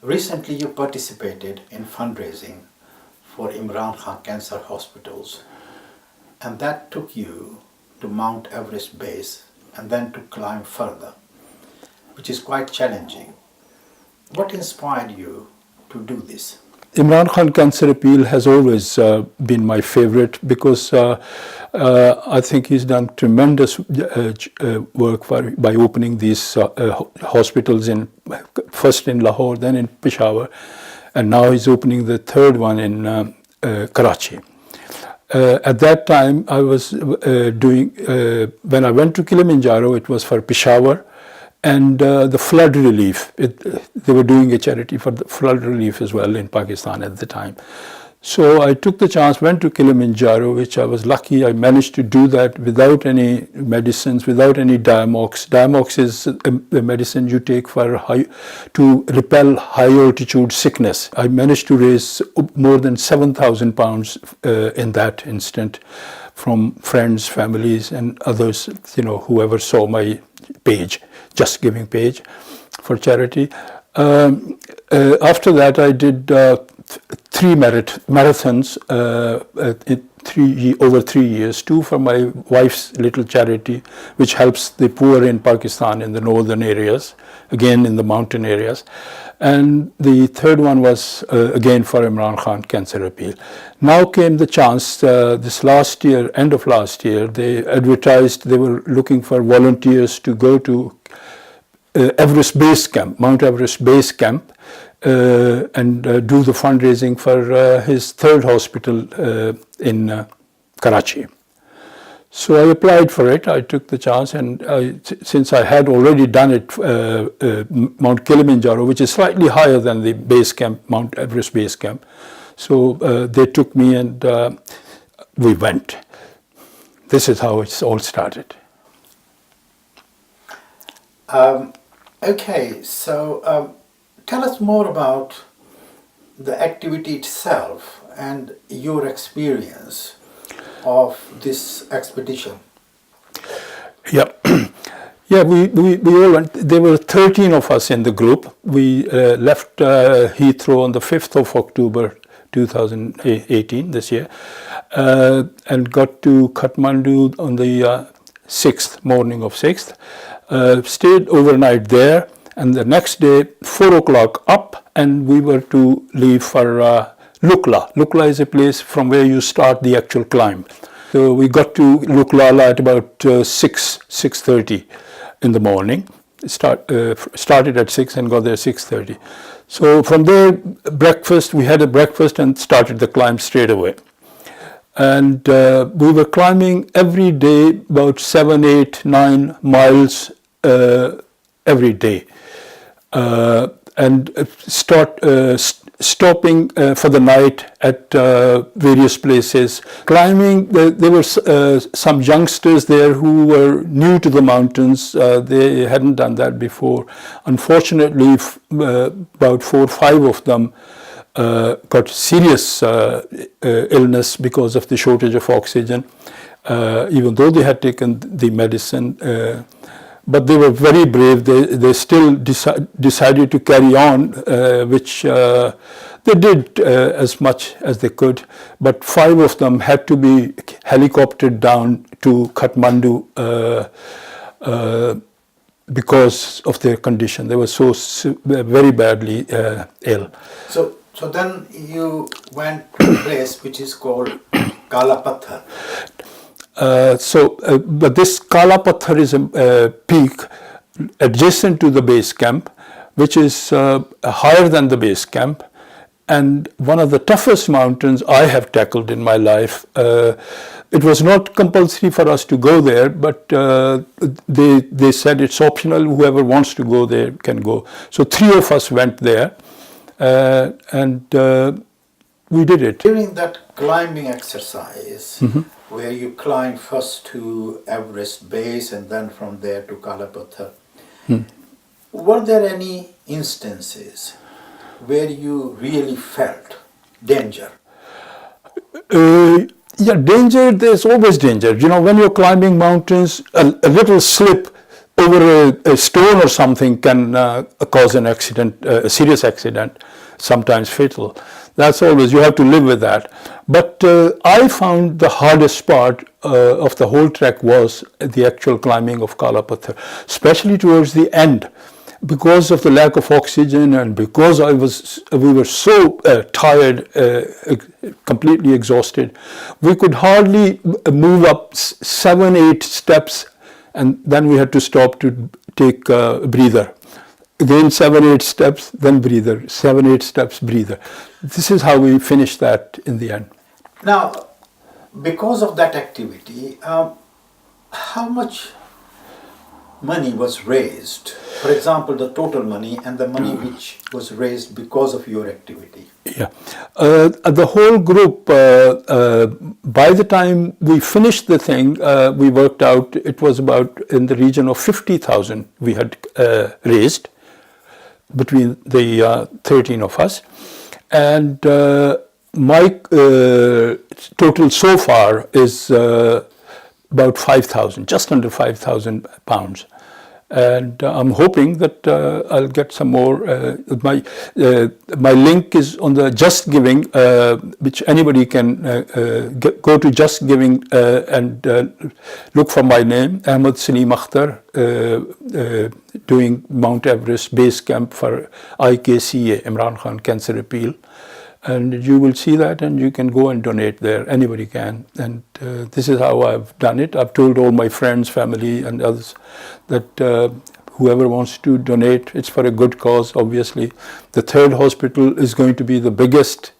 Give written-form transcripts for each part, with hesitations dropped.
Recently you participated in fundraising for Imran Khan Cancer Hospitals, and that took you to Mount Everest base and then to climb further, which is quite challenging. What inspired you to do this? Imran Khan Cancer Appeal has always been my favorite because I think he's done tremendous work by opening these hospitals first in Lahore, then in Peshawar, and now he's opening the third one in Karachi. At that time, I was when I went to Kilimanjaro, it was for Peshawar and the flood relief. They were doing a charity for the flood relief as well in Pakistan at the time. So I took the chance, went to Kilimanjaro, which I was lucky. I managed to do that without any medicines, without any Diamox. Diamox is a medicine you take to repel high altitude sickness. I managed to raise more than 7,000 pounds in that instant from friends, families and others, whoever saw my page, Just Giving page for charity. After that, I did 3 marathons over 3 years, 2 for my wife's little charity, which helps the poor in Pakistan in the northern areas, again in the mountain areas. And the third one was again for Imran Khan Cancer Appeal. Now came the chance, this last year, end of last year, they advertised they were looking for volunteers to go to Everest Base Camp, Mount Everest Base Camp, and do the fundraising for his third hospital in Karachi. So I applied for it. I took the chance, and since I had already done it, Mount Kilimanjaro, which is slightly higher than the base camp, Mount Everest Base Camp, so they took me and we went. This is how it's all started. Okay, so tell us more about the activity itself and your experience of this expedition. Yeah, yeah. We all went. There were 13 of us in the group. We left Heathrow on the 5th of October 2018, this year, and got to Kathmandu on the 6th, morning of 6th. Stayed overnight there, and the next day 4 o'clock up, and we were to leave for Lukla. Lukla is a place from where you start the actual climb. So we got to Luklala at about 6:30 in the morning. Started at 6 and got there 6:30. So from there, we had a breakfast and started the climb straight away. And we were climbing every day about 7, 8, 9 miles every day, and stopping for the night at various places. Climbing, there were some youngsters there who were new to the mountains. They hadn't done that before. Unfortunately, about 4 or 5 of them got serious illness because of the shortage of oxygen, even though they had taken the medicine. But they were very brave. They still decided to carry on, which they did as much as they could. But 5 of them had to be helicoptered down to Kathmandu because of their condition. They were so very badly ill. So then you went to a place which is called Kala Patthar. But this Kala Patthar is a peak adjacent to the base camp, which is higher than the base camp, and one of the toughest mountains I have tackled in my life. It was not compulsory for us to go there, but they said it's optional. Whoever wants to go there can go. So 3 of us went there, and we did it. During that climbing exercise, where you climb first to Everest base and then from there to Kala Patthar, were there any instances where you really felt danger? Yeah, danger, there's always danger. When you're climbing mountains, a little slip over a stone or something can cause an accident, a serious accident, sometimes fatal. That's always, you have to live with that. But I found the hardest part of the whole trek was the actual climbing of Kala Patthar, especially towards the end. Because of the lack of oxygen and because we were so tired, completely exhausted, we could hardly move up 7-8 steps, and then we had to stop to take a breather. Again 7-8 steps, then breather, 7-8 steps, breather. This is how we finished that in the end. Now, because of that activity, how much money was raised? For example, the total money and the money which was raised because of your activity. Yeah, the whole group, by the time we finished the thing, we worked out it was about in the region of 50,000 we had raised between the 13 of us. And my total so far is about 5,000, just under 5,000 pounds. And I'm hoping that I'll get some more. My link is on the Just Giving, which anybody can go to Just Giving and look for my name, Ahmed Salim Akhtar, doing Mount Everest base camp for IKCA, Imran Khan Cancer Appeal. And you will see that, and you can go and donate there. Anybody can. And this is how I've done it. I've told all my friends, family, and others that whoever wants to donate, it's for a good cause, obviously. The third hospital is going to be the biggest,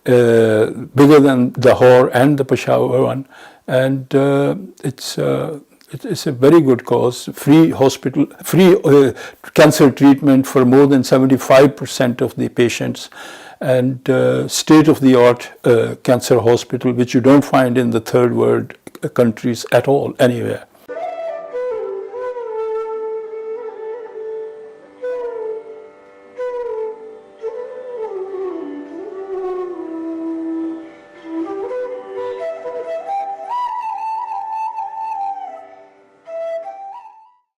bigger than the Lahore and the Peshawar one. And it's a very good cause. Free hospital, free cancer treatment for more than 75% of the patients. And state-of-the-art cancer hospital, which you don't find in the third world countries at all, anywhere.